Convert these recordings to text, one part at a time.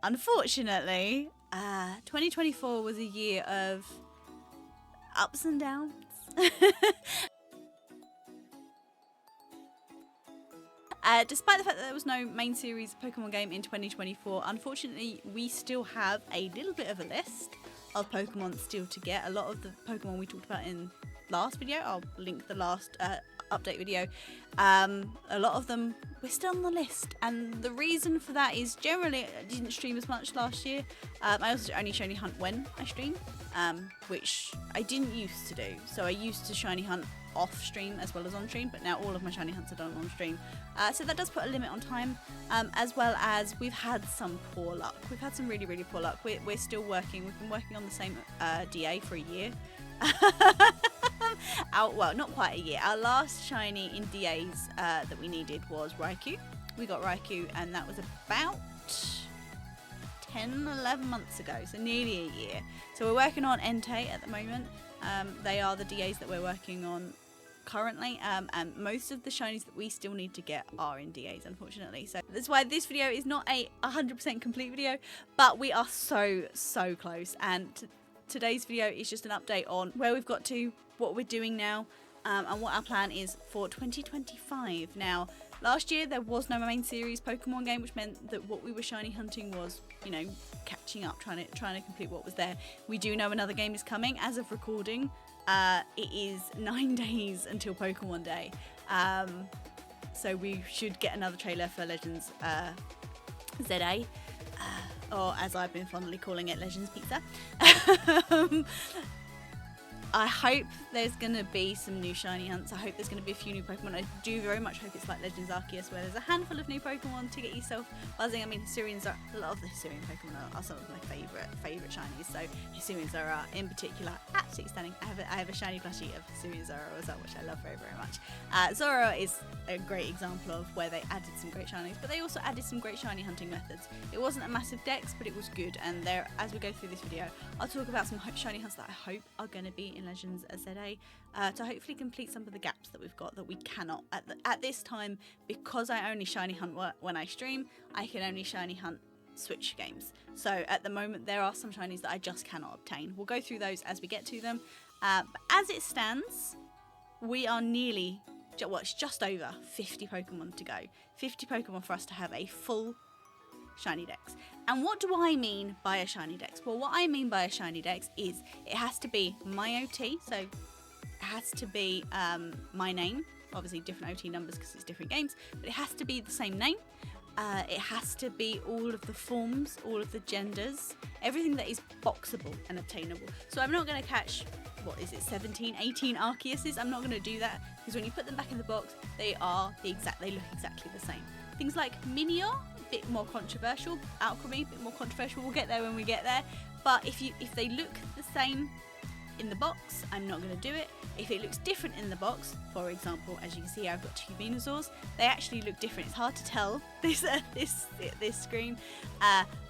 unfortunately, 2024 was a year of ups and downs. Despite the fact that there was no main series Pokemon game in 2024, unfortunately, we still have a little bit of a list of Pokemon still to get. A lot of the Pokemon we talked about in last video, I'll link the last update video. A lot of them, we're still on the list, and the reason for that is generally I didn't stream as much last year. I also only shiny hunt when I stream, which I didn't used to do. So I used to shiny hunt off stream as well as on stream, but now all of my shiny hunts are done on stream, so that does put a limit on time, as well as we've had some poor luck. We've had some really poor luck. We're still working. We've been working on the same DA for a year. Well, not quite a year. Our last shiny in DAs that we needed was Raikou. We got Raikou, and that was about 10-11 months ago, so nearly a year. So we're working on Entei at the moment. They are the DAs that we're working on currently, and most of the shinies that we still need to get are in DAs, unfortunately. So that's why this video is not a 100% complete video, but we are so close. And today's video is just an update on where we've got to, what we're doing now, and what our plan is for 2025. Now, last year there was no main series Pokemon game, which meant that what we were shiny hunting was, you know, catching up, trying to complete what was there. We do know another game is coming. As of recording, it is 9 days until Pokemon Day, so we should get another trailer for Legends ZA, or as I've been fondly calling it, Legends Pizza. I hope there's going to be some new shiny hunts. I hope there's going to be a few new Pokemon. I do very much hope it's like Legends Arceus, where there's a handful of new Pokemon to get yourself buzzing. I mean, Hisuians are, a lot of the Hisuian Pokemon are some of my favourite shinies. So Hisuian Zora in particular, absolutely stunning. I have a shiny plushie of Hisuian Zora as well, which I love very much. Zora is a great example of where they added some great shinies, but they also added some great shiny hunting methods. It wasn't a massive dex, but it was good. And there, as we go through this video, I'll talk about some shiny hunts that I hope are going to be in Legends ZA, to hopefully complete some of the gaps that we've got that we cannot at this time, because I only shiny hunt when I stream. I can only shiny hunt Switch games, so at the moment there are some shinies that I just cannot obtain. We'll go through those as we get to them, but as it stands, we are nearly, well, it's just over 50 Pokemon to go. 50 Pokemon for us to have a full shiny dex. And what do I mean by a shiny dex? Well, what I mean by a shiny dex is it has to be my OT, so it has to be my name, obviously different OT numbers because it's different games, but it has to be the same name. It has to be all of the forms, all of the genders, everything that is boxable and obtainable. So I'm not going to catch, what is it, 17, 18 Arceuses? I'm not going to do that, because when you put them back in the box, they look exactly the same. Things like Minior, bit more controversial. Alchemy, bit more controversial. We'll get there when we get there. But if they look the same in the box, I'm not going to do it. If it looks different in the box, for example, as you can see, I've got 2 Venusaurs. They actually look different. It's hard to tell this screen,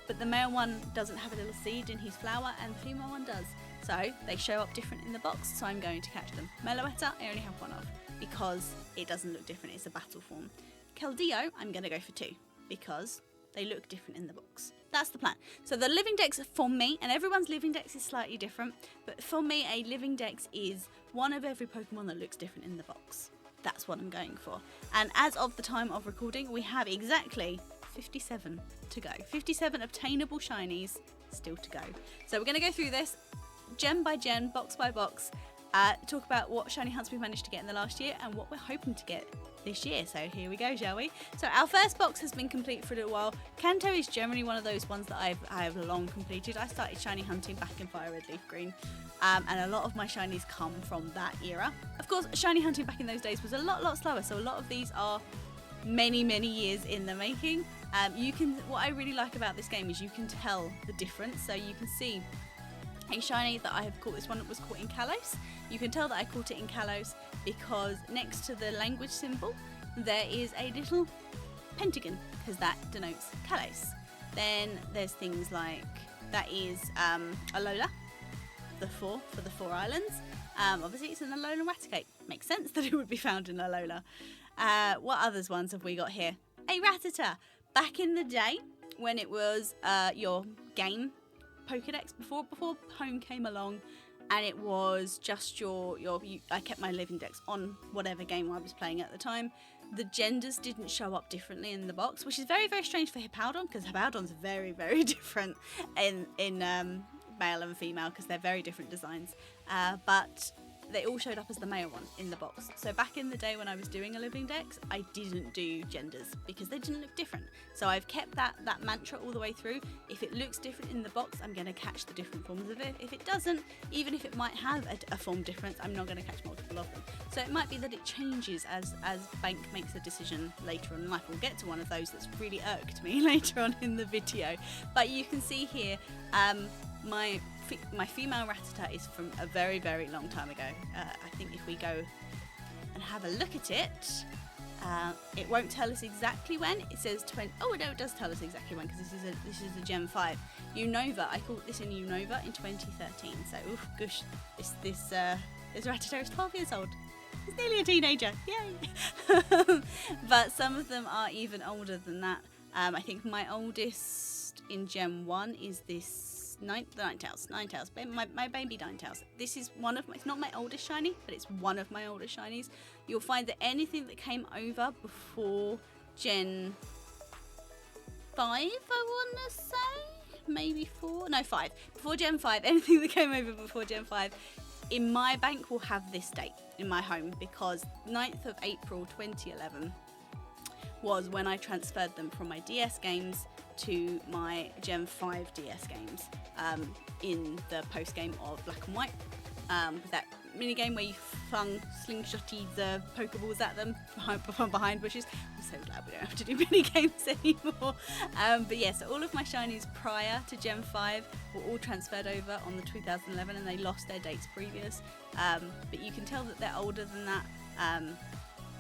but the male one doesn't have a little seed in his flower, and the female one does. So they show up different in the box. So I'm going to catch them. Meloetta, I only have 1 of, because it doesn't look different. It's a battle form. Keldeo, I'm going to go for 2. Because they look different in the box. That's the plan. So the living dex for me, and everyone's living dex is slightly different, but for me a living dex is one of every Pokemon that looks different in the box. That's what I'm going for. And as of the time of recording, we have exactly 57 to go. 57 obtainable shinies still to go. So we're going to go through this gem by gem, box by box, talk about what shiny hunts we've managed to get in the last year and what we're hoping to get this year. So here we go, shall we? So our first box has been complete for a little while. Kanto is generally one of those ones that I have long completed. I started shiny hunting back in Fire Red Leaf Green, and a lot of my shinies come from that era. Of course, shiny hunting back in those days was a lot slower, so a lot of these are many years in the making. What I really like about this game is you can tell the difference. So you can see a shiny that I have caught, this one was caught in Kalos. You can tell that I caught it in Kalos because next to the language symbol there is a little pentagon, because that denotes Kalos. Then there's things like, that is Alola, the 4 for the 4 islands. Obviously it's an Alola Raticate. Makes sense that it would be found in Alola. What others ones have we got here? A Rattata. Back in the day, when it was your game Pokedex before Home came along, and it was just I kept my living dex on whatever game I was playing at the time. The genders didn't show up differently in the box, which is very, very strange for Hippowdon, because Hippowdon's very, very different in male and female, because they're very different designs. But they all showed up as the male one in the box. So back in the day when I was doing a living dex, I didn't do genders because they didn't look different. So I've kept that mantra all the way through. If it looks different in the box, I'm going to catch the different forms of it. If it doesn't, even if it might have a form difference, I'm not going to catch multiple of them. So it might be that it changes as Bank makes a decision later on in life. We'll get to one of those that's really irked me later on in the video. But you can see here, my female Rattata is from a very, very long time ago. I think if we go and have a look at it, it won't tell us exactly when. It says 20. Oh no, it does tell us exactly when, because this is a Gen 5 Unova. I caught this in Unova in 2013. So oof, gosh, this Rattata is 12 years old. He's nearly a teenager. Yay! But some of them are even older than that. I think my oldest in Gen 1 is this. Ninetales, my baby Ninetales. This is it's not my oldest shiny, but it's one of my oldest shinies. You'll find that anything that came over before Gen 5, I want to say, maybe 4, no 5, before Gen 5, anything that came over before Gen 5, in my bank will have this date in my home, because 9th of April 2011 was when I transferred them from my DS games to my Gen 5 DS games, in the post game of Black and White, with that mini game where you slingshotty the Pokeballs at them from behind bushes. I'm so glad we don't have to do mini games anymore. But yeah, so all of my shinies prior to Gen 5 were all transferred over on the 2011, and they lost their dates previous. But you can tell that they're older than that.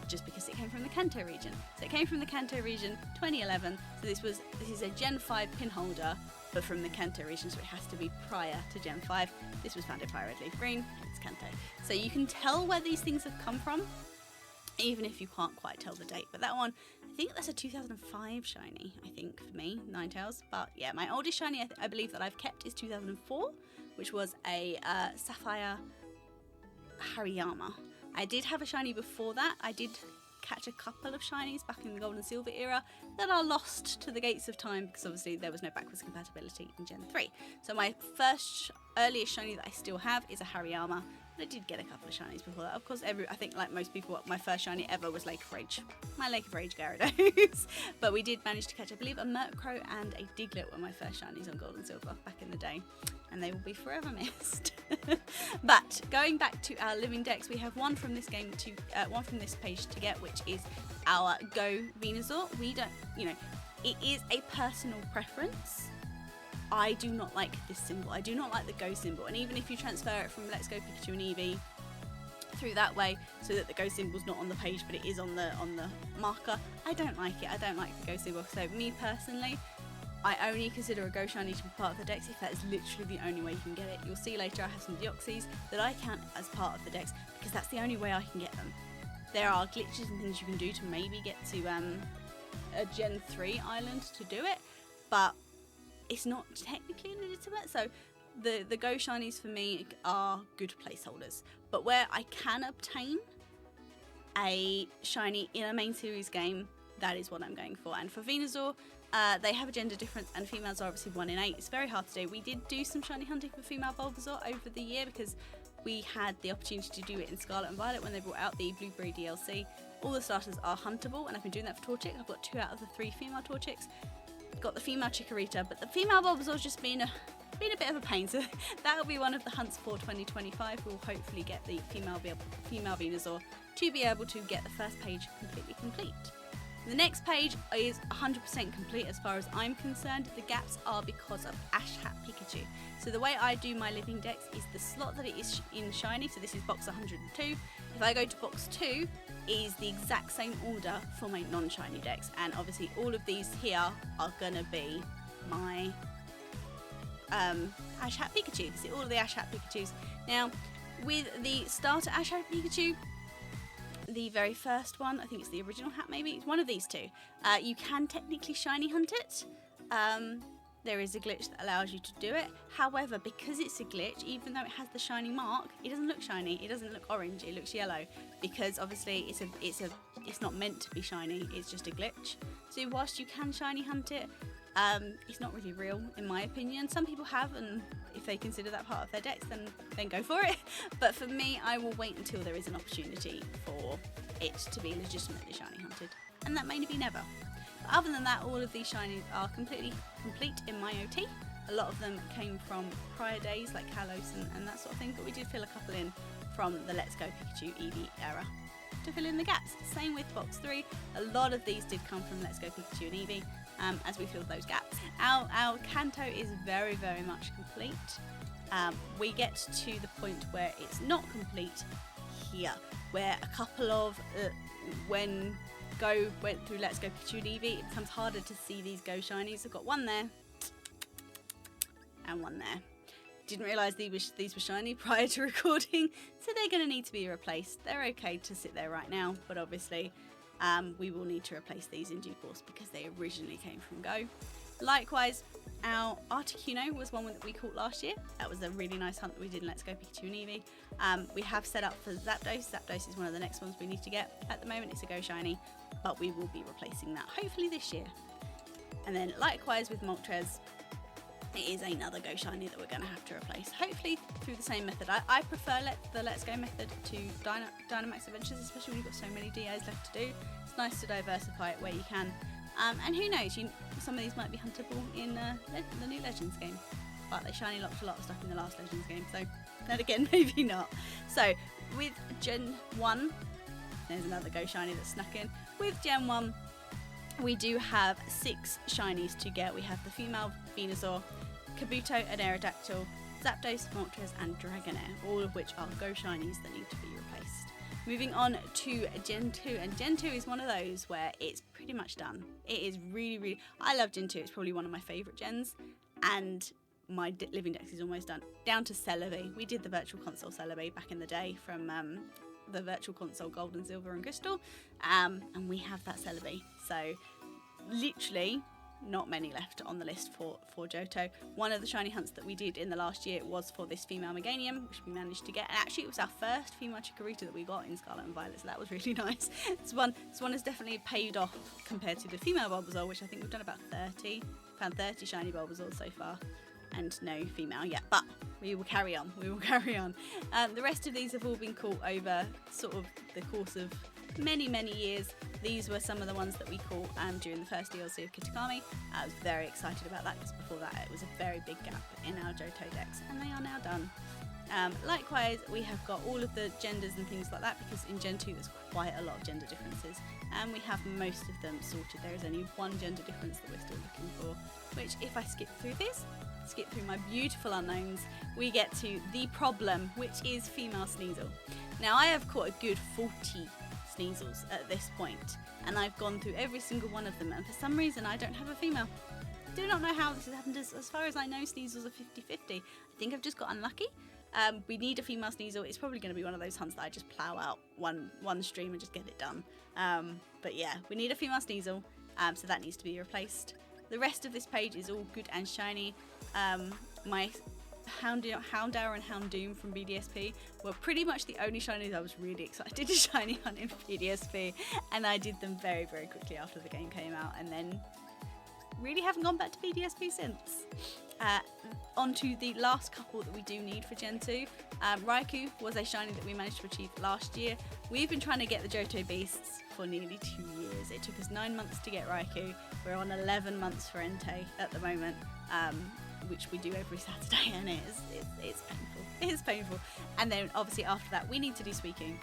Just because it came from the Kanto region. So it came from the Kanto region 2011. So this is a Gen 5 pin holder, but from the Kanto region, so it has to be prior to Gen 5. This was founded by Red Leaf Green, it's Kanto. So you can tell where these things have come from, even if you can't quite tell the date. But that one, I think that's a 2005 shiny, I think, for me, Ninetales. But yeah, my oldest shiny I believe that I've kept is 2004, which was a Sapphire Hariyama. I did have a shiny before that. I did catch a couple of shinies back in the Gold and Silver era that are lost to the gates of time, because obviously there was no backwards compatibility in Gen 3. So my earliest shiny that I still have is a Hariyama, but I did get a couple of shinies before that. Of course, I think like most people, my first shiny ever was Lake of Rage. My Lake of Rage Gyarados. But we did manage to catch, I believe, a Murkrow and a Diglett were my first shinies on Gold and Silver back in the day, and they will be forever missed. But going back to our living decks, we have one from this game to one from this page to get, which is our Go Venusaur. We don't, it is a personal preference. I do not like this symbol. I do not like the Go symbol, and even if you transfer it from Let's Go Pikachu and Eevee through that way, so that the Go symbol's not on the page but it is on the marker, I don't like it. I don't like the Go symbol. So me personally, I only consider a Go shiny to be part of the dex if that is literally the only way you can get it. You'll see later I have some Deoxys that I count as part of the dex because that's the only way I can get them. There are glitches and things you can do to maybe get to a Gen 3 island to do it, but it's not technically legitimate. So the Go shinies for me are good placeholders, but where I can obtain a shiny in a main series game, that is what I'm going for. And for Venusaur, they have a gender difference, and females are obviously 1 in 8. It's very hard to do. We did do some shiny hunting for female Bulbasaur over the year because we had the opportunity to do it in Scarlet and Violet when they brought out the Blueberry DLC. All the starters are huntable, and I've been doing that for Torchic. I've got 2 out of the 3 female Torchics. Got the female Chikorita, but the female Bulbasaur's just been a bit of a pain, so that'll be one of the hunts for 2025. We'll hopefully get the female Venusaur to be able to get the first page completely complete. The next page is 100% complete as far as I'm concerned. The gaps are because of Ash Hat Pikachu. So the way I do my living dex is the slot that it is in shiny, so this is box 102. If I go to box 2, is the exact same order for my non-shiny dex, and obviously all of these here are gonna be my Ash Hat Pikachu. See all of the Ash Hat Pikachus. Now, with the starter Ash Hat Pikachu, the very first one, I think it's the original hat maybe, it's one of these two. You can technically shiny hunt it, There is a glitch that allows you to do it. However, because it's a glitch, even though it has the shiny mark, it doesn't look shiny. It doesn't look orange. It looks yellow because obviously it's not meant to be shiny. It's just a glitch. So whilst you can shiny hunt it, it's not really real in my opinion. Some people have, and if they consider that part of their decks, then go for it. But for me, I will wait until there is an opportunity for it to be legitimately shiny hunted, and that may be never. But other than that, all of these shinies are completely complete in my OT. A lot of them came from prior days like Kalos and that sort of thing, but we did fill a couple in from the Let's Go Pikachu Eevee era to fill in the gaps. Same with box 3, a lot of these did come from Let's Go Pikachu and Eevee as we filled those gaps. Our Kanto is very, very much complete. We get to the point where it's not complete here, where a couple of when Go went through Let's Go Pikachu and Eevee, it becomes harder to see these Go shinies. I've got one there and one there. Didn't realise these were shiny prior to recording, so they're going to need to be replaced. They're okay to sit there right now, but obviously we will need to replace these in due course because they originally came from Go. Likewise, our Articuno was one that we caught last year. That was a really nice hunt that we did in Let's Go Pikachu and Eevee. We have set up for Zapdos. Zapdos is one of the next ones we need to get. At the moment it's a Go Shiny, but we will be replacing that hopefully this year. And then likewise with Moltres, it is another Go Shiny that we're going to have to replace, hopefully through the same method. I prefer the Let's Go method to Dynamax Adventures, especially when you've got so many DAs left to do. It's nice to diversify it where you can. And who knows, some of these might be huntable in the new Legends game. But they shiny locked a lot of stuff in the last Legends game, so then again, maybe not. So with Gen 1, there's another Go Shiny that's snuck in. With Gen 1, we do have 6 shinies to get. We have the female Venusaur, Kabuto and Aerodactyl, Zapdos, Moltres and Dragonair, all of which are Go shinies that need to be replaced. Moving on to Gen 2, and Gen 2 is one of those where it's pretty much done. It is really, I love Gen 2, it's probably one of my favourite gens, and my living dex is almost done. Down to Celebi. We did the Virtual Console Celebi back in the day from the Virtual Console Gold and Silver and Crystal, and we have that Celebi. So literally not many left on the list for Johto. One of the shiny hunts that we did in the last year was for this female Meganium, which we managed to get, and actually it was our first female Chikorita that we got in Scarlet and Violet, so that was really nice. This one has definitely paid off compared to the female Bulbasaur, which I think we've done about 30. Found 30 shiny Bulbasaurs so far, and no female yet, but we will carry on. The rest of these have all been caught over sort of the course of many years. These were some of the ones that we caught during the first DLC of Kitakami. I was very excited about that because before that it was a very big gap in our Johto decks, and they are now done. Likewise, we have got all of the genders and things like that, because in Gen 2 there's quite a lot of gender differences, and we have most of them sorted. There is only one gender difference that we're still looking for, which if I skip through my beautiful unknowns, we get to the problem, which is female Sneasel. Now I have caught a good 40 Sneasels at this point, and I've gone through every single one of them, and for some reason I don't have a female. I do not know how this has happened. As far as I know, Sneasels are 50-50. I think I've just got unlucky. We need a female Sneasel. It's probably going to be one of those hunts that I just plow out one stream and just get it done. But yeah, we need a female Sneasel, so that needs to be replaced. The rest of this page is all good and shiny. My Houndour and Houndoom from BDSP were pretty much the only shinies I was really excited to shiny hunt in BDSP, and I did them very quickly after the game came out, and then really haven't gone back to BDSP since. On to the last couple that we do need for Gen 2. Raikou was a shiny that we managed to achieve last year. We've been trying to get the Johto Beasts for nearly 2 years. It took us 9 months to get Raikou. We're on 11 months for Entei at the moment, which we do every Saturday, and it's painful. It is painful. And then obviously after that we need to do Suicune.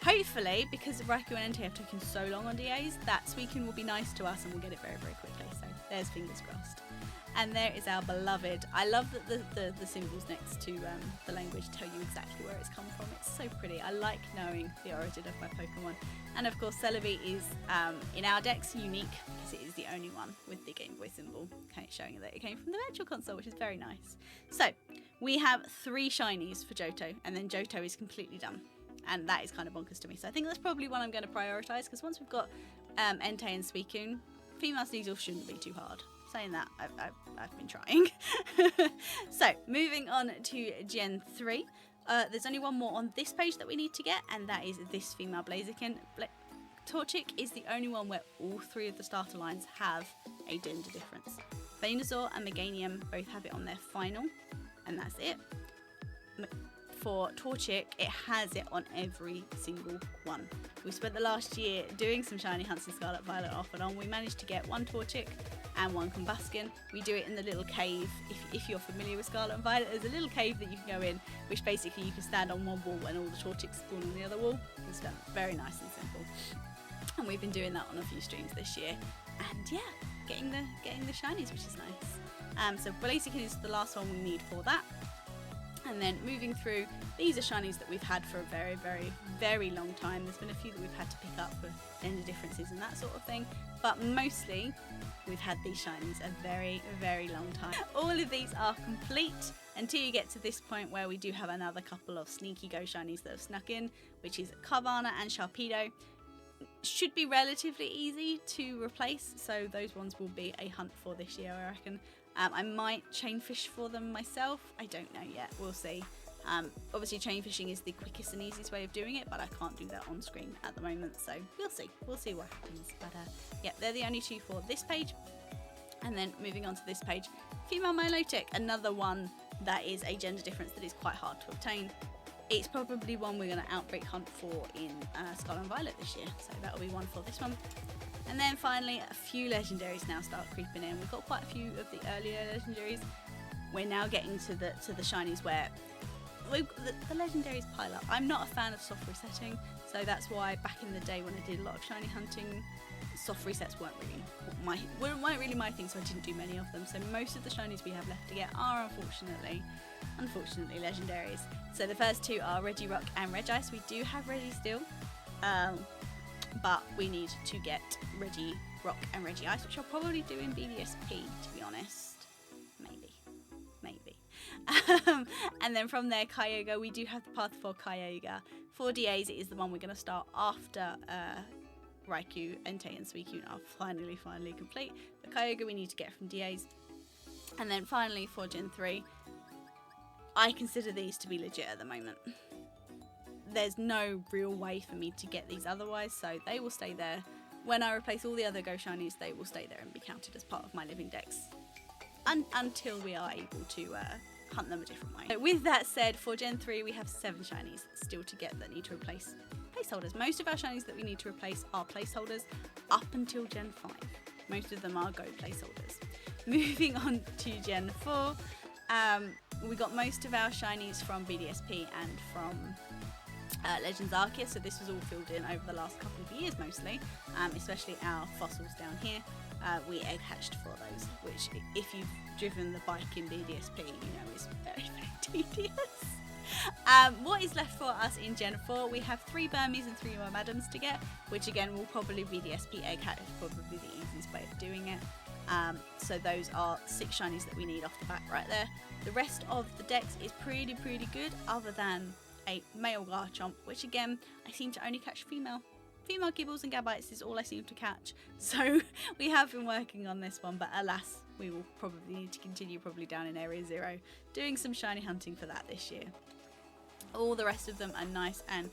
Hopefully, because Raikou and Entei have taken so long on DAs, that Suicune will be nice to us and we'll get it very quickly. So there's fingers crossed. And there is our beloved. I love that the symbols next to the language tell you exactly where it's come from. It's so pretty. I like knowing the origin of my Pokemon. And of course, Celebi is, in our decks, unique because it is the only one with the Game Boy symbol, showing that it came from the Virtual Console, which is very nice. So, we have 3 shinies for Johto, and then Johto is completely done. And that is kind of bonkers to me. So I think that's probably one I'm going to prioritise, because once we've got Entei and Suicune, female Sneasel shouldn't be too hard. saying that, I've been trying. So, moving on to Gen 3. There's only one more on this page that we need to get, and that is this female Blaziken. Torchic is the only one where all 3 of the starter lines have a gender difference. Venusaur and Meganium both have it on their final, and that's it. For Torchic, it has it on every single one. We spent the last year doing some shiny hunts in Scarlet Violet off and on. We managed to get 1 Torchic and 1 Combusken. We do it in the little cave. If you're familiar with Scarlet and Violet, there's a little cave that you can go in, which basically you can stand on one wall and all the Torchics spawn on the other wall. It's done very nice and simple. And we've been doing that on a few streams this year. And yeah, getting the shinies, which is nice. So Blaziken is the last one we need for that. And then moving through, these are shinies that we've had for a very, very, very long time. There's been a few that we've had to pick up for gender differences and that sort of thing. But mostly, we've had these shinies a very, very long time. All of these are complete until you get to this point where we do have another couple of sneaky go shinies that have snuck in, which is Carvana and Sharpedo. Should be relatively easy to replace, so those ones will be a hunt for this year, I reckon. I might chain fish for them myself. I don't know yet. We'll see. Obviously, chain fishing is the quickest and easiest way of doing it, but I can't do that on screen at the moment, so we'll see. We'll see what happens. But yeah, they're the only 2 for this page. And then moving on to this page, female Milotic, another one that is a gender difference that is quite hard to obtain. It's probably one we're going to outbreak hunt for in Scarlet and Violet this year, so that'll be one for this one. And then finally, a few legendaries now start creeping in. We've got quite a few of the earlier legendaries. We're now getting to the shinies where the legendaries pile up. I'm not a fan of soft resetting, so that's why back in the day when I did a lot of shiny hunting, soft resets weren't really my thing, so I didn't do many of them. So most of the shinies we have left to get are unfortunately legendaries. So the first 2 are Regirock and Regice. We do have Regi still, but we need to get Regirock and Regice, which I'll probably do in BDSP, to be honest. Maybe. And then from there, Kyogre, we do have the path for Kyogre. For DAs, it is the one we're going to start after Raikou, Entei and Suicune are finally complete. But Kyogre we need to get from DAs. And then finally for Gen 3, I consider these to be legit at the moment. There's no real way for me to get these otherwise, so they will stay there. When I replace all the other Go Shinies, they will stay there and be counted as part of my living dex until we are able to hunt them a different way. So with that said, for Gen 3 we have 7 shinies still to get that need to replace placeholders. Most of our shinies that we need to replace are placeholders up until Gen 5. Most of them are Go placeholders. Moving on to Gen 4, we got most of our shinies from BDSP and from Legends Arceus, so this was all filled in over the last couple of years mostly, especially our fossils down here. We egg hatched for those, which if you've driven the bike in BDSP, you know is very, very tedious. What is left for us in Gen 4? We have 3 Burmese and 3 Madams to get, which again will probably BDSP egg hatch, probably the easiest way of doing it. So those are 6 shinies that we need off the bat right there. The rest of the dex is pretty good, other than a male Garchomp, which again I seem to only catch female Gibbles and Gabites is all I seem to catch. So we have been working on this one, but alas, we will probably need to continue probably down in Area 0, doing some shiny hunting for that this year. All the rest of them are nice and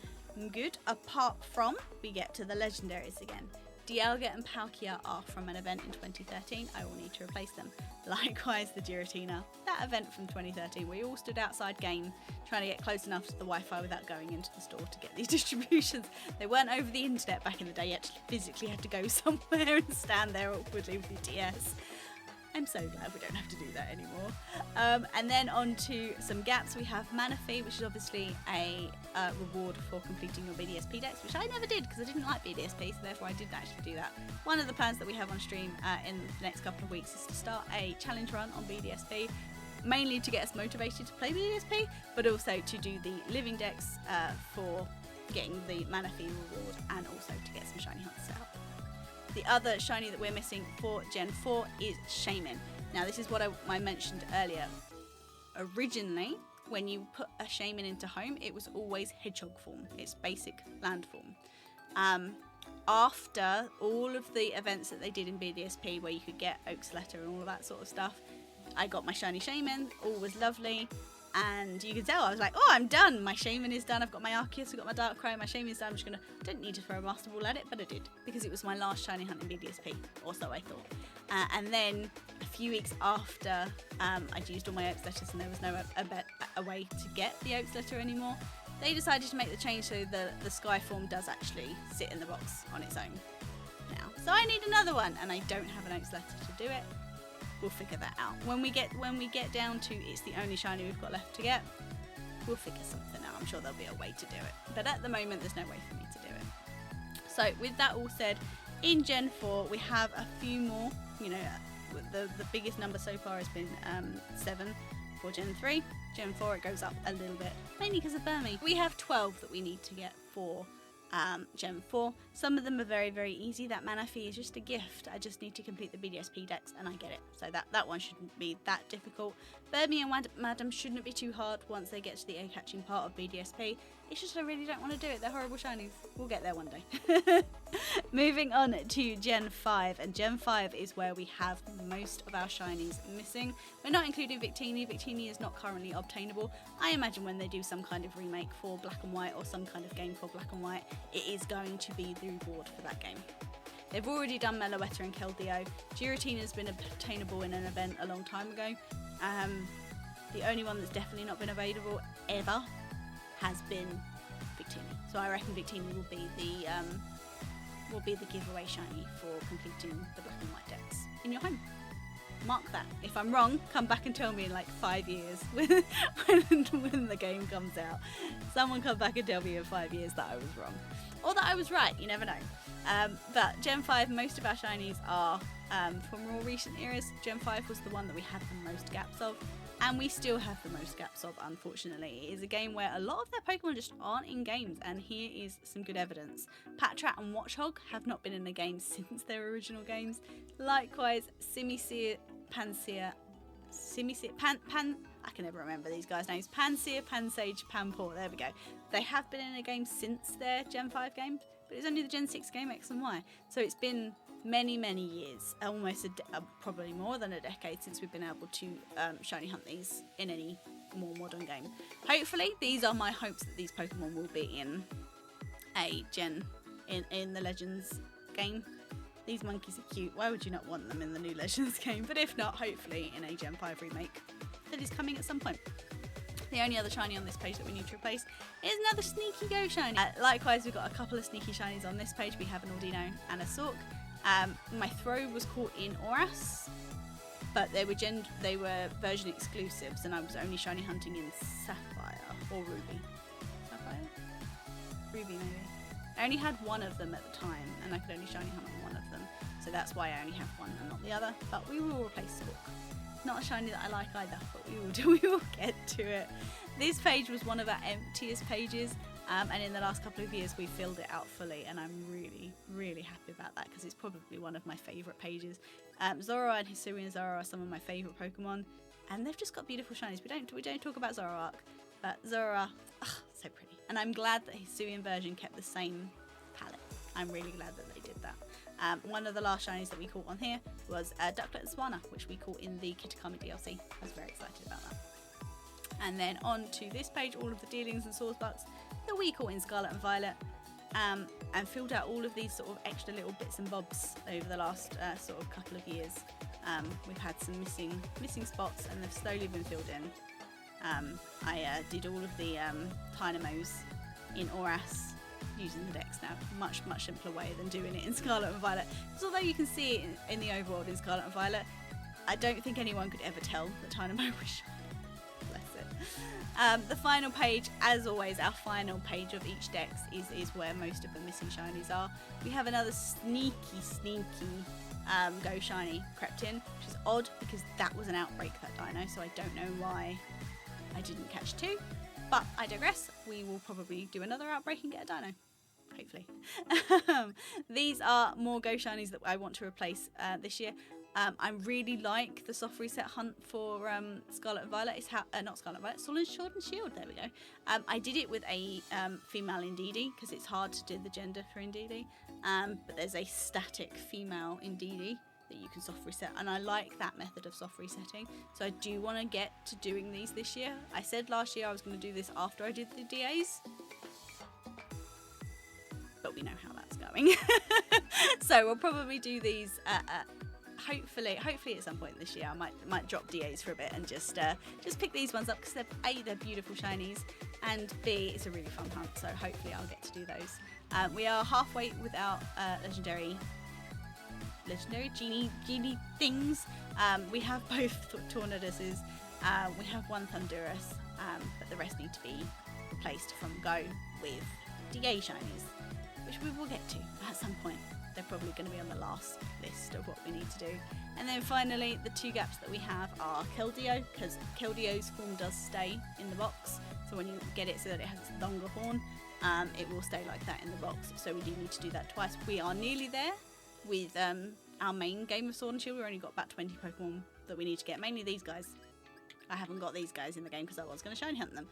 good, apart from we get to the legendaries again. Dialga and Palkia are from an event in 2013. I will need to replace them. Likewise, the Giratina. That event from 2013, we all stood outside game trying to get close enough to the Wi-Fi without going into the store to get these distributions. They weren't over the internet back in the day. You actually physically had to go somewhere and stand there awkwardly with your DS. I'm so glad we don't have to do that anymore. And then on to some gaps. We have Manaphy, which is obviously a reward for completing your BDSP decks, which I never did because I didn't like BDSP, so therefore I didn't actually do that. One of the plans that we have on stream in the next couple of weeks is to start a challenge run on BDSP, mainly to get us motivated to play BDSP, but also to do the living decks for getting the Manaphy reward and also to get some shiny hunts set up. The other shiny that we're missing for Gen 4 is Shaman. Now this is what I mentioned earlier. Originally, when you put a Shaman into home, it was always Hedgehog form, its basic land form. after all of the events that they did in BDSP where you could get Oak's Letter and all of that sort of stuff, I got my shiny Shaman. All was lovely. And you can tell I was like, oh, I'm done. My Shaman is done. I've got my Arceus, I've got my Darkrai, my Shaman is done. I'm just gonna, don't need to throw a Master Ball at it, but I did because it was my last shiny hunt in BDSP, or so I thought. And then a few weeks after I'd used all my Oak's Letters and there was no a way to get the Oak's Letter anymore, they decided to make the change so the Sky form does actually sit in the box on its own now. So I need another one, and I don't have an Oak's Letter to do it. We'll figure that out. When we get down to it's the only shiny we've got left to get, we'll figure something out. I'm sure there'll be a way to do it. But at the moment, there's no way for me to do it. So with that all said, in Gen 4, we have a few more. You know, the biggest number so far has been 7 for Gen 3. Gen 4, it goes up a little bit, mainly because of Burmy. We have 12 that we need to get for Gen 4. Some of them are very, very easy. That mana fee is just a gift. I just need to complete the BDSP decks and I get it. So that one shouldn't be that difficult. Burmy and Madam shouldn't be too hard once they get to the egg hatching part of BDSP. It's just I really don't want to do it. They're horrible shinies. We'll get there one day. Moving on to Gen 5, and Gen 5 is where we have most of our shinies missing. We're not including Victini. Victini is not currently obtainable. I imagine when they do some kind of remake for Black and White or some kind of game for Black and White, it is going to be the reward for that game. They've already done Meloetta and Keldeo. Giratina has been obtainable in an event a long time ago. The only one that's definitely not been available ever has been Victini. So I reckon Victini will be the giveaway shiny for completing the Black and White decks in your home. Mark that. If I'm wrong, come back and tell me in like 5 years when the game comes out. Someone come back and tell me in 5 years that I was wrong. Or that I was right, you never know. But Gen 5, most of our shinies are from more recent eras. Gen 5 was the one that we had the most gaps of. And we still have the most gaps of, unfortunately. It is a game where a lot of their Pokemon just aren't in games, and here is some good evidence. Patrat and Watchog have not been in a game since their original games. Likewise, Simisear, Pansear, I can never remember these guys' names. Pansear, Pansage, Panpour, there we go. They have been in a game since their Gen 5 game, but it's only the Gen 6 game, X and Y. So it's been many years, almost probably more than a decade since we've been able to shiny hunt these in any more modern game. Hopefully, these are my hopes that these Pokemon will be in a in the Legends game. These monkeys are cute. Why would you not want them in the new Legends game? But if not, hopefully in a Gen 5 remake that is coming at some point. The only other shiny on this page that we need to replace is another Sneaky Go shiny. Likewise, we've got a couple of sneaky shinies on this page. We have an Audino and a Sork. My throw was caught in Oras, but they were version exclusives, and I was only shiny hunting in Sapphire or Ruby. Sapphire? Ruby maybe. I only had one of them at the time, and I could only shiny hunt on one of them, so that's why I only have one and not the other. But we will replace Sork. Not a shiny that I like either, but we will get to it. This page was one of our emptiest pages. And in the last couple of years, we filled it out fully, and I'm really happy about that because it's probably one of my favourite pages. Zoroark and Hisuian Zoroark are some of my favourite Pokemon, and they've just got beautiful shinies. We don't talk about Zoroark, but Zoroark, so pretty. And I'm glad that Hisuian version kept the same palette. I'm really glad that they did that. One of the last shinies that we caught on here was Ducklet and Swana, which we caught in the Kitakami DLC. I was very excited about that. And then on to this page, all of the dealings and source bucks that we caught in Scarlet and Violet, and filled out all of these sort of extra little bits and bobs over the last sort of couple of years. We've had some missing spots, and they've slowly been filled in. I did all of the Dynamos in Oras using the decks now, much simpler way than doing it in Scarlet and Violet. Because although you can see it in the overworld in Scarlet and Violet, I don't think anyone could ever tell that Dynamo was shiny. Bless it. The final page, as always, our final page of each dex is where most of the missing shinies are. We have another sneaky Go Shiny crept in, which is odd because that was an outbreak, that dino, so I don't know why I didn't catch two, but I digress. We will probably do another outbreak and get a dino, hopefully. These are more Go Shinies that I want to replace this year. I really like the soft reset hunt for Scarlet and Violet. It's not Scarlet and Violet, Sword and Shield. There we go. I did it with a female Indeedee because it's hard to do the gender for Indeedee. But there's a static female Indeedee that you can soft reset, and I like that method of soft resetting. So I do want to get to doing these this year. I said last year I was going to do this after I did the DAs, but we know how that's going. So we'll probably do these hopefully at some point this year. I might drop DAs for a bit and just pick these ones up because they're beautiful shinies, and B, it's a really fun hunt, so hopefully I'll get to do those. We are halfway with our legendary genie things. We have both Tornaduses, we have one Thundurus, but the rest need to be replaced from go with DA shinies, which we will get to at some point. They're probably going to be on the last list of what we need to do. And then finally, the two gaps that we have are Keldeo, because Keldeo's form does stay in the box. So when you get it so that it has its longer horn, it will stay like that in the box. So we do need to do that twice. We are nearly there with our main game of Sword and Shield. We've only got about 20 Pokemon that we need to get, mainly these guys. I haven't got these guys in the game because I was going to shiny hunt them.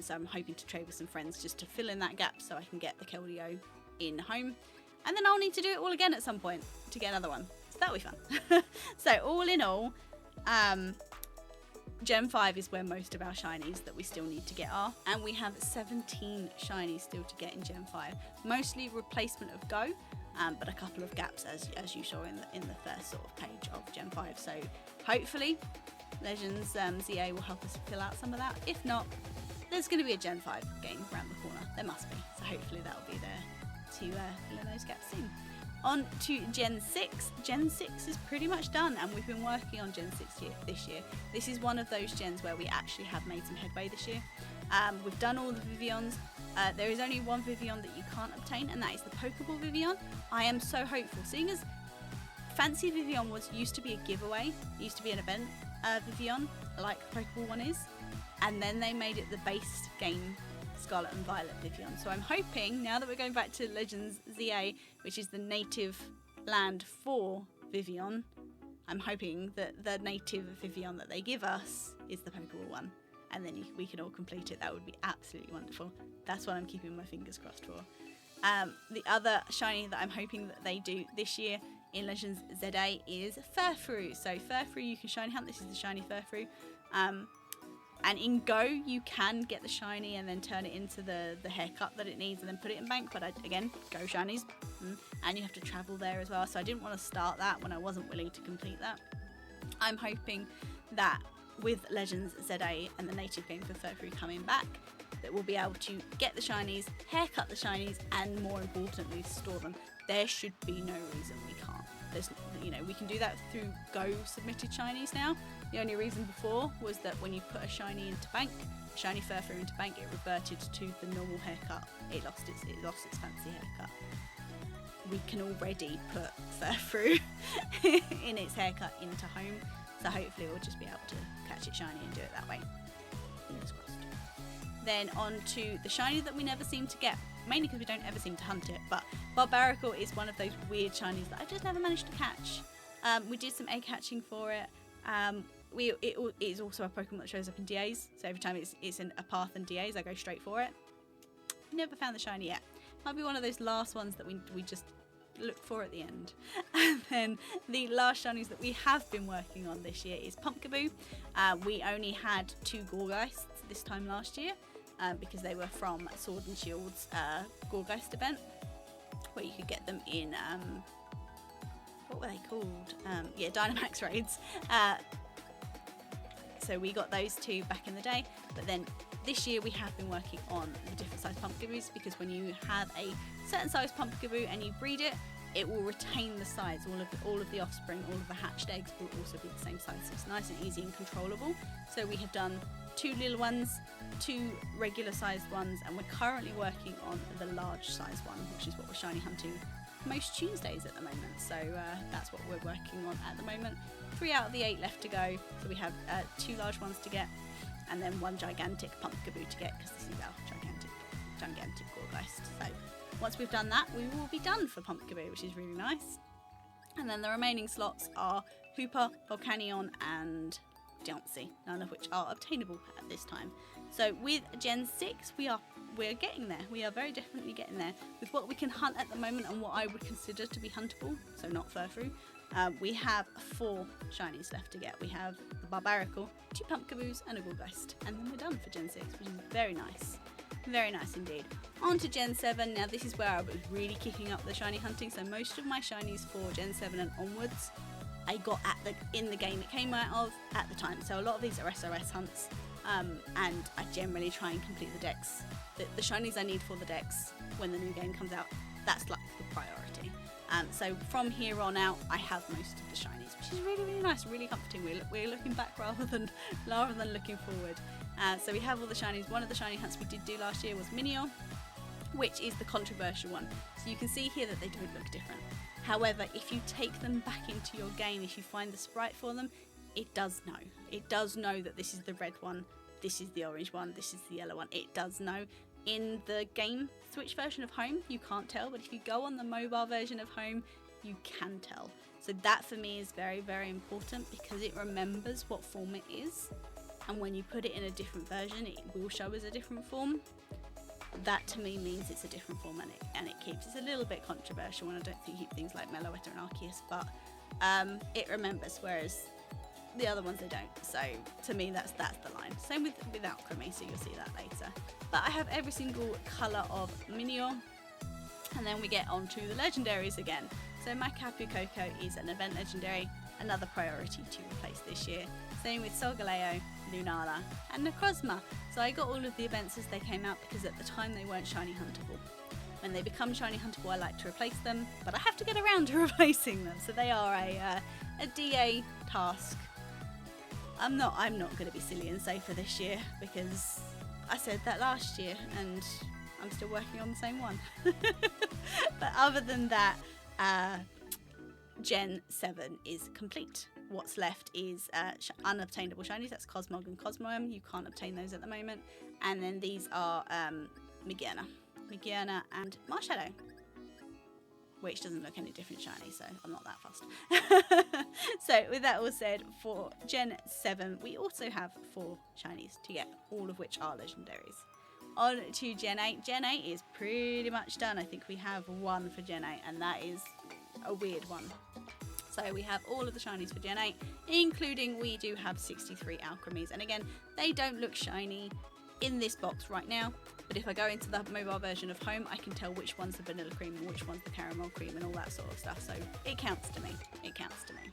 So I'm hoping to trade with some friends just to fill in that gap so I can get the Keldeo in home. And then I'll need to do it all again at some point to get another one. So that'll be fun. So all in all, Gen 5 is where most of our shinies that we still need to get are. And we have 17 shinies still to get in Gen 5. Mostly replacement of Go, but a couple of gaps as you saw in the first sort of page of Gen 5. So hopefully Legends ZA will help us fill out some of that. If not, there's going to be a Gen 5 game around the corner. There must be. So hopefully that'll be there to fill in those gaps soon. On to Gen 6. Gen 6 is pretty much done, and we've been working on Gen 6 this year. This is one of those gens where we actually have made some headway this year. We've done all the Vivians. There is only one Vivian that you can't obtain, and that is the Pokeball Vivian. I am so hopeful, seeing as Fancy Vivian used to be a giveaway. It used to be an event Vivian, like the Pokeball one is, and then they made it the base game Scarlet and Violet Vivian. So I'm hoping, now that we're going back to Legends ZA, which is the native land for Vivian, I'm hoping that the native Vivian that they give us is the Pokeball one, and then we can all complete it. That would be absolutely wonderful. That's what I'm keeping my fingers crossed for. The other shiny that I'm hoping that they do this year in Legends ZA is Furfrou. So Furfrou you can shiny hunt. This is the shiny Furfrou. And in Go, you can get the shiny and then turn it into the haircut that it needs and then put it in bank. But again, Go shinies. And you have to travel there as well. So I didn't want to start that when I wasn't willing to complete that. I'm hoping that with Legends ZA and the native game for Furfrou coming back, that we'll be able to get the shinies, haircut the shinies, and more importantly, store them. There should be no reason we can't. We can do that through Go submitted shinies now. The only reason before was that when you put a shiny into bank, a shiny Furfrou into bank, it reverted to the normal haircut. It lost its fancy haircut. We can already put Furfrou in its haircut into home, so hopefully we'll just be able to catch it shiny and do it that way. Fingers crossed. Then on to the shiny that we never seem to get, mainly because we don't ever seem to hunt it, but Barbaracle is one of those weird shinies that I just never managed to catch. We did some egg hatching for it. It is also a Pokemon that shows up in DAs, so every time it's in a path in DAs, I go straight for it. Never found the shiny yet. Might be one of those last ones that we just look for at the end. And then the last shinies that we have been working on this year is Pumpkaboo. We only had 2 Gorgeists this time last year because they were from Sword and Shield's Gorgeist event, where you could get them in what were they called? Dynamax raids. So we got those 2 back in the day, but then this year we have been working on the different size Pumpkaboos, because when you have a certain size Pumpkaboo and you breed it, it will retain the size. All of the offspring, all of the hatched eggs will also be the same size, so it's nice and easy and controllable. So we have done 2 little ones, 2 regular sized ones, and we're currently working on the large size one, which is what we're shiny hunting most Tuesdays at the moment. So that's what we're working on at the moment. 3 out of the 8 left to go, so we have 2 large ones to get, and then 1 gigantic Pumpkaboo to get, because this is our gigantic Gorgeist. So once we've done that, we will be done for Pumpkaboo, which is really nice. And then the remaining slots are Hooper, Volcanion, and Diancie, none of which are obtainable at this time. So with Gen 6, we're getting there. We are very definitely getting there with what we can hunt at the moment and what I would consider to be huntable, so not Furfrou. We have 4 shinies left to get. We have the Barbarical, 2 Pumpkaboos, and a Gourgeist, and then we're done for Gen 6, which is very nice. Very nice indeed. On to Gen 7. Now this is where I was really kicking up the shiny hunting, so most of my shinies for Gen 7 and onwards I got in the game it came out of at the time. So a lot of these are SRS hunts, and I generally try and complete the decks. The shinies I need for the decks when the new game comes out, that's like the priority. So from here on out, I have most of the shinies, which is really, really nice, really comforting. We're looking back rather than looking forward. So we have all the shinies. One of the shiny hunts we did do last year was Minior, which is the controversial one. So you can see here that they don't look different. However, if you take them back into your game, if you find the sprite for them, it does know. It does know that this is the red one, this is the orange one, this is the yellow one. It does know. In the game Switch version of Home, you can't tell, but if you go on the mobile version of Home, you can tell. So that for me is very, very important because it remembers what form it is. And when you put it in a different version, it will show as a different form. That to me means it's a different form, and it keeps. It's a little bit controversial, and I don't think you keep things like Meloetta and Arceus, but it remembers, whereas the other ones they don't. So to me, that's the line. Same with Alchemy, so you'll see that later. But I have every single colour of Minior, and then we get on to the legendaries again. So my Kapu Koko is an event legendary, another priority to replace this year. Same with Solgaleo, Lunala, and Necrozma. So I got all of the events as they came out because at the time they weren't shiny huntable. When they become shiny huntable, I like to replace them, but I have to get around to replacing them. So they are a DA task. I'm not going to be silly and say for this year because I said that last year and I'm still working on the same one. But other than that, Gen 7 is complete. What's left is unobtainable shinies. That's Cosmog and Cosmoem. You can't obtain those at the moment. And then these are Migierna and Marshadow, which doesn't look any different shiny, so I'm not that fussed. So with that all said, for Gen 7, we also have 4 shinies to get, all of which are legendaries. On to Gen 8. Gen 8 is pretty much done. I think we have 1 for Gen 8, and that is a weird one. So we have all of the shinies for Gen 8, including we do have 63 Alchemies. And again, they don't look shiny in this box right now, but if I go into the mobile version of Home, I can tell which one's the vanilla cream and which one's the caramel cream and all that sort of stuff. So it counts to me. It counts to me.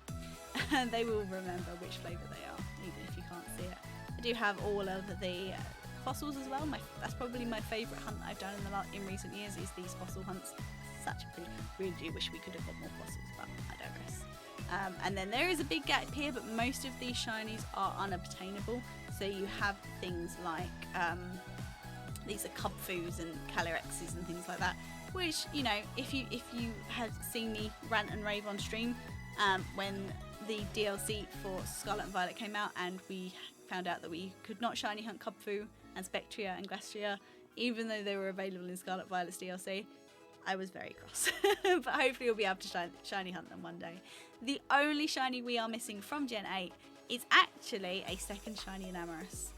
And they will remember which flavour they are, even if you can't see it. I do have all of the fossils as well. That's probably my favourite hunt that I've done in recent years is these fossil hunts. Such a pretty, really do wish we could have got more fossils, but I digress. And then there is a big gap here, but most of these shinies are unobtainable. So you have things like these are Kubfus and Calyrexes and things like that, which, you know, if you had seen me rant and rave on stream when the DLC for Scarlet and Violet came out and we found out that we could not shiny hunt Kubfu and Spectria and Glastrier, even though they were available in Scarlet Violet's DLC, I was very cross. But hopefully we'll be able to shiny hunt them one day. The only shiny we are missing from Gen 8 is actually a second shiny Enamorus.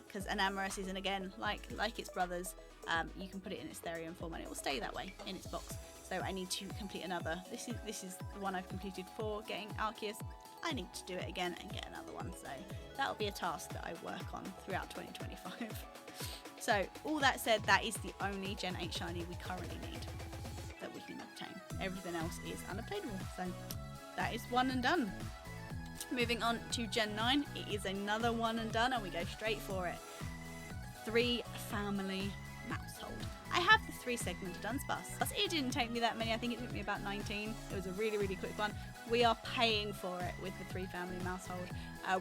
Because Enamorus isn't, again, like its brothers, you can put it in its Therian form and it will stay that way in its box. So I need to complete another. This is the one I've completed for getting Arceus. I need to do it again and get another one. So that'll be a task that I work on throughout 2025. So all that said, that is the only Gen 8 shiny we currently need that we can obtain. Everything else is unobtainable. So that is one and done. Moving on to Gen 9, it is another one and done, and we go straight for it. 3 family household. I have the 3 segmented Dunsparce. It didn't take me that many, I think it took me about 19. It was a really, really quick one. We are paying for it with the 3 family household.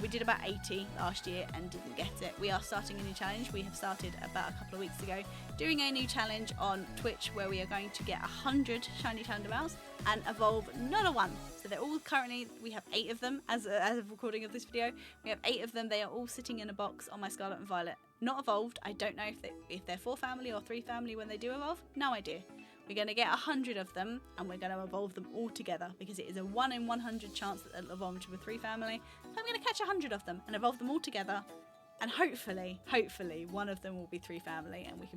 We did about 80 last year and didn't get it. We are starting a new challenge. We have started about a couple of weeks ago doing a new challenge on Twitch where we are going to get 100 shiny Chandelures and evolve not a one. So they're all currently, we have 8 of them as of recording of this video. We have 8 of them. They are all sitting in a box on my Scarlet and Violet. Not evolved. I don't know if they're 4 family or 3 family when they do evolve. No idea. We're going to get 100 of them, and we're going to evolve them all together, because it is a 1 in 100 chance that they'll evolve into a 3 family. So I'm going to catch 100 of them and evolve them all together, and hopefully one of them will be 3 family, and we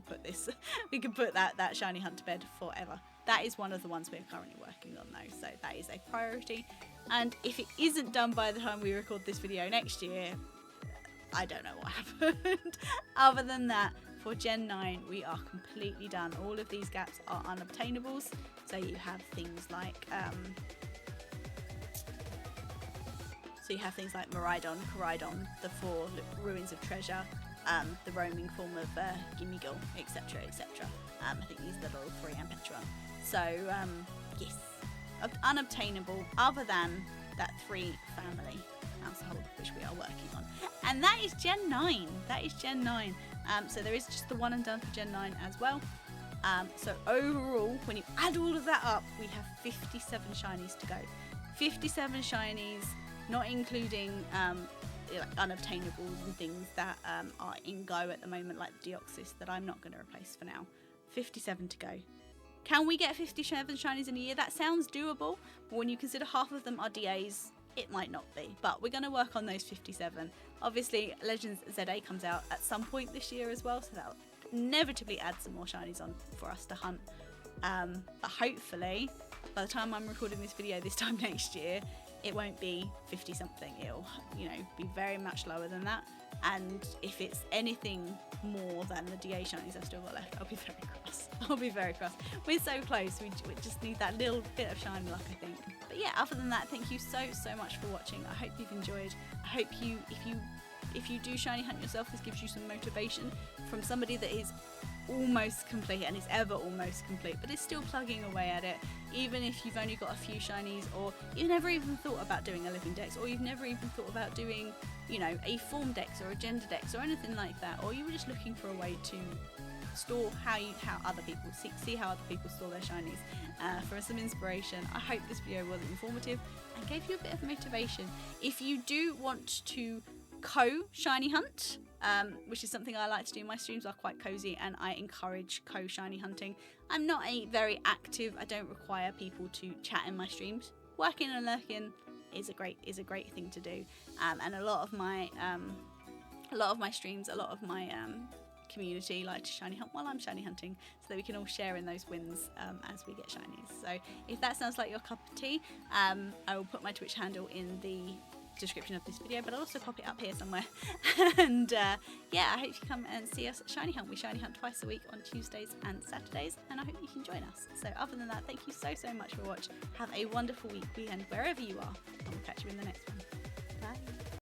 can put that shiny hunt to bed forever. That is one of the ones we're currently working on though, so that is a priority. And if it isn't done by the time we record this video next year, I don't know what happened. Other than that, for Gen 9 we are completely done. All of these gaps are unobtainables, so you have things like Miraidon, Coridon, the 4 ruins of treasure, the roaming form of Gimmighoul, etc, etc. I think these are the little 3 and Petron. So yes, unobtainable other than that 3 family household which we are working on, and that is Gen 9. So there is just the one and done for Gen 9 as well. So overall, when you add all of that up, we have 57 shinies to go. 57 shinies, not including unobtainables and things that are in go at the moment, like the Deoxys that I'm not going to replace for now. 57 to go. Can we get 57 shinies in a year? That sounds doable, but when you consider half of them are DAs, it might not be. But we're going to work on those 57. Obviously, Legends ZA comes out at some point this year as well, so that'll inevitably add some more shinies on for us to hunt. But hopefully, by the time I'm recording this video this time next year, it won't be 50 something. It'll, be very much lower than that. And if it's anything more than the DA shinies I've still got left, I'll be very cross. We're so close. We just need that little bit of shiny luck, I think. But yeah, other than that, thank you so much for watching. I hope you've enjoyed. I hope if you do shiny hunt yourself, this gives you some motivation from somebody that is almost complete and is ever almost complete, but is still plugging away at it. Even if you've only got a few shinies, or you've never even thought about doing a living dex, or you've never even thought about doing, a form dex or a gender dex or anything like that, or you were just looking for a way to store how other people see how other people store their shinies, for some inspiration. I hope this video was informative and gave you a bit of motivation. If you do want to shiny hunt, which is something I like to do, my streams are quite cozy and I encourage shiny hunting. I'm not very active. I don't require people to chat in my streams. Working and lurking is a great thing to do, and a lot of my streams, a lot of my community like to shiny hunt while I'm shiny hunting, so that we can all share in those wins as we get shinies. So if that sounds like your cup of tea, I will put my Twitch handle in the description of this video, but I'll also pop it up here somewhere. And yeah, I hope you come and see us at shiny hunt. We shiny hunt twice a week on Tuesdays and Saturdays, and I hope you can join us. So other than that, thank you so much for watching. Have a wonderful week, weekend, wherever you are, and we'll catch you in the next one. Bye.